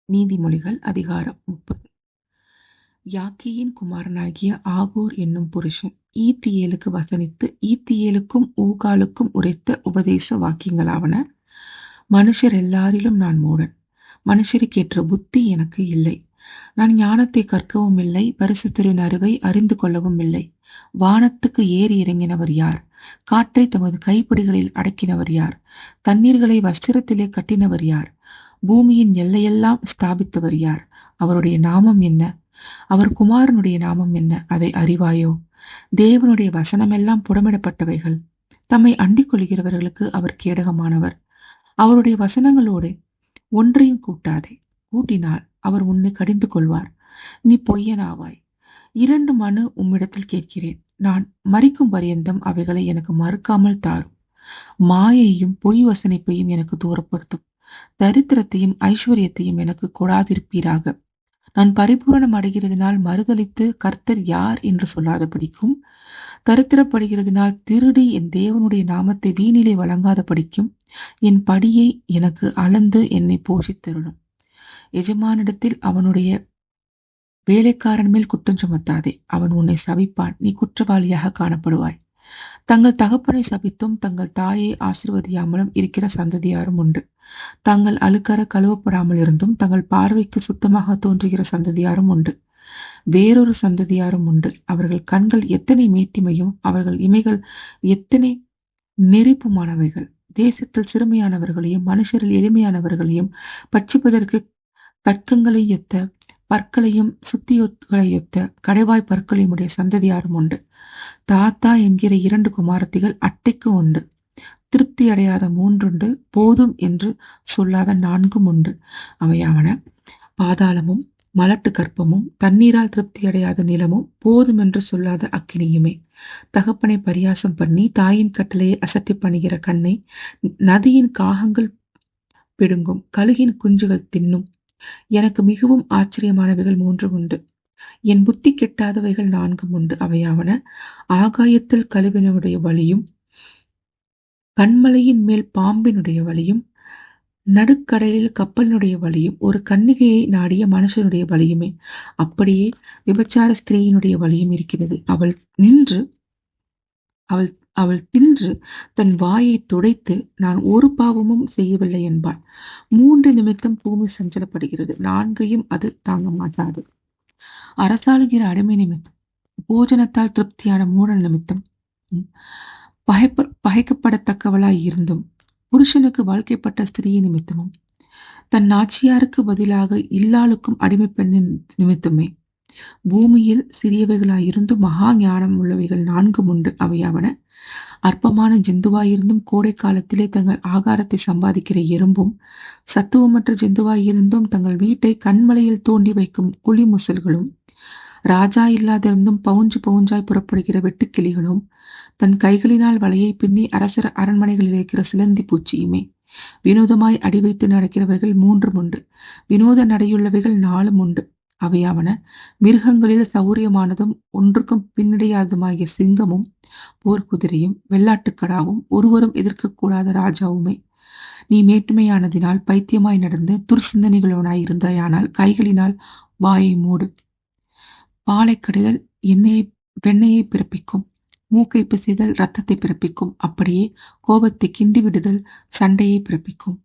நீதிமொழிகள் அதிகாரம் 30. யாக்கேயின் குமாரனாகிய ஆகூர் என்னும் புருஷன் ஈத்தியேலுக்கு வசனித்து ஈத்தியேலுக்கும் ஊகாலுக்கும் உரைத்த உபதேச வாக்கியங்களாவன. மனுஷர் எல்லாரிலும் நான் மூடன், மனுஷருக்கேற்ற புத்தி எனக்கு இல்லை. நான் ஞானத்தை கற்கவும் இல்லை, பரிசுத்தரின் அறிவை அறிந்து கொள்ளவும் இல்லை. வானத்துக்கு ஏறி இறங்கினவர் யார்? காற்றை தமது கைப்பிடிகளில் அடக்கினவர் யார்? தண்ணீர்களை வஸ்திரத்திலே கட்டினவர் யார்? பூமியின் எல்லையெல்லாம் ஸ்தாபித்தவர் யார்? அவருடைய நாமம் என்ன? அவர் குமாரனுடைய நாமம் என்ன? அதை அறிவாயோ? தேவனுடைய வசனமெல்லாம் புடமிடப்பட்டவைகள். தம்மை அண்டிக் கொள்கிறவர்களுக்கு அவர் கேடகமானவர். அவருடைய வசனங்களோடு ஒன்றையும் கூட்டாதே. கூட்டினால் அவர் உன்னை கடிந்து கொள்வார். நீ பொய்யனாவாய். 2 மனு உம்மிடத்தில் கேட்கிறேன். நான் மரிக்கும் பரியந்தம் அவைகளை எனக்கு மறுக்காமல் தாரும். மாயையும் பொய் வசனிப்பையும் எனக்கு தூரப்படுத்தும். தரித்திரத்தையும் ஐஸ்வர்யத்தையும் எனக்கு கொடாதிருப்பீராக. நான் பரிபூரணம் அடைகிறதுனால் மறுதலித்து கர்த்தர் யார் என்று சொல்லாதபடிக்கும், தரித்திரப்படுகிறதுனால் திருடி என் தேவனுடைய நாமத்தை வீணிலே வழங்காத படிக்கும், என் படியை எனக்கு அளந்து என்னை போஷித்தருளும். எஜமானிடத்தில் அவனுடைய வேலைக்காரன் மேல் குற்றம் சுமத்தாதே. அவன் உன்னை சபிப்பான், நீ குற்றவாளியாக காணப்படுவாய். தங்கள் தகப்பனை சபித்தும் தங்கள் தாயை ஆசீர்வதியாமலும் இருக்கிற சந்ததியாரும் உண்டு. தாங்கள் அழுக்கற கழுவப்படாமல் இருந்தும் தங்கள் பார்வைக்கு சுத்தமாக தோன்றுகிற சந்ததியாரும் உண்டு. வேறொரு சந்ததியாரும் உண்டு. அவர்கள் கண்கள் எத்தனை மேட்டிமையும் அவர்கள் இமைகள் எத்தனை நெறிப்புமானவைகள். தேசத்தில் சிறுமையானவர்களையும் மனுஷரில் எளிமையானவர்களையும் பட்சிப்பதற்கு கற்கங்களை எத்த பற்களையும் சுத்தியோட்களை எத்த கடைவாய் பற்களையும் உடைய சந்ததியாரும் உண்டு. தாத்தா என்கிற 2 குமாரத்திகள் அட்டைக்கு உண்டு. திருப்தி அடையாத 3 உண்டு. போதும் என்று சொல்லாத 4 உண்டு. அவையாவன: பாதாளமும் மலட்டு கற்பமும் தண்ணீரால் திருப்தி அடையாத நிலமும் போதும் என்று சொல்லாத அக்கினியுமே. தகப்பனை பரியாசம் பண்ணி தாயின் கட்டளையை அசட்டி பண்ணுகிற கண்ணை நதியின் காகங்கள் பிடுங்கும், கழுகின் குஞ்சுகள் தின்னும். எனக்கு மிகவும் ஆச்சரியமானவைகள் 3 உண்டு. என் புத்தி கெட்டாதவைகள் 4 உண்டு. அவையாவன: ஆகாயத்தில் கழுவினுடைய வழியும், கண்மலையின் மேல் பாம்பினுடைய வழியும், நடுக்கடலில் கப்பலினுடைய வழியும், ஒரு கன்னிகையை நாடிய மனுஷனுடைய வழியுமே. அப்படியே விபச்சார ஸ்திரீயினுடைய வழியும் இருக்கிறது. அவள் தின்று தன் வாயை துடைத்து, நான் ஒரு பாவமும் செய்யவில்லை என்பாள். 3 நிமித்தம் பூமி சஞ்சலப்படுகிறது, 4ஐயும் அது தாங்க மாட்டாது. அரசாளுகிற அடிமை நிமித்தம், போஜனத்தால் திருப்தியான மூட நிமித்தம், பகைக்கப்படத்தக்கவளாய் இருந்தும் புருஷனுக்கு வாழ்க்கைப்பட்ட ஸ்திரீ நிமித்தமும், தன் நாச்சியாருக்கு பதிலாக இல்லாளுக்கும் அடிமை பெண்ணின் நிமித்தமே. பூமியில் சிறியவைகளாயிருந்து மகா ஞானம் உள்ளவைகள் 4 உண்டு. அவையாவன: அற்பமான ஜந்துவாயிருந்தும் கோடை காலத்திலே தங்கள் ஆகாரத்தை சம்பாதிக்கிற எறும்பும், சத்துவமற்ற ஜந்துவாயிருந்தும் தங்கள் வீட்டை கண்மலையில் தோண்டி வைக்கும் குழி முசல்களும், ராஜா இல்லாதிருந்தும் பவுஞ்சு பவுஞ்சாய் புறப்படுகிற வெட்டுக்கிளிகளும், தன் கைகளினால் வலையை பின்னி அரசர் அரண்மனைகளில் இருக்கிற சிலந்தி பூச்சியுமே. வினோதமாய் அடி வைத்து நடக்கிறவைகள் 3 உண்டு. வினோத நடையுள்ளவைகள் 4 உண்டு. அவையாவன: மிருகங்களில் சௌரியமானதும் ஒன்றுக்கும் பின்னடையாததுமாகிய சிங்கமும், போர்க்குதிரையும், வெள்ளாட்டுக்கடாவும், ஒருவரும் எதிர்க்கக்கூடாத ராஜாவுமே. நீ மேட்டுமையானதினால் பைத்தியமாய் நடந்து துர்சிந்தனைகளவனாய் இருந்தாயானால் கைகளினால் வாயை மூடு. பாலைக்கடைதல் வெண்ணையை பிறப்பிக்கும், மூக்கை பிசைதல் இரத்தத்தை பிறப்பிக்கும். அப்படியே கோபத்தை கிண்டி விடுதல் சண்டையை பிறப்பிக்கும்.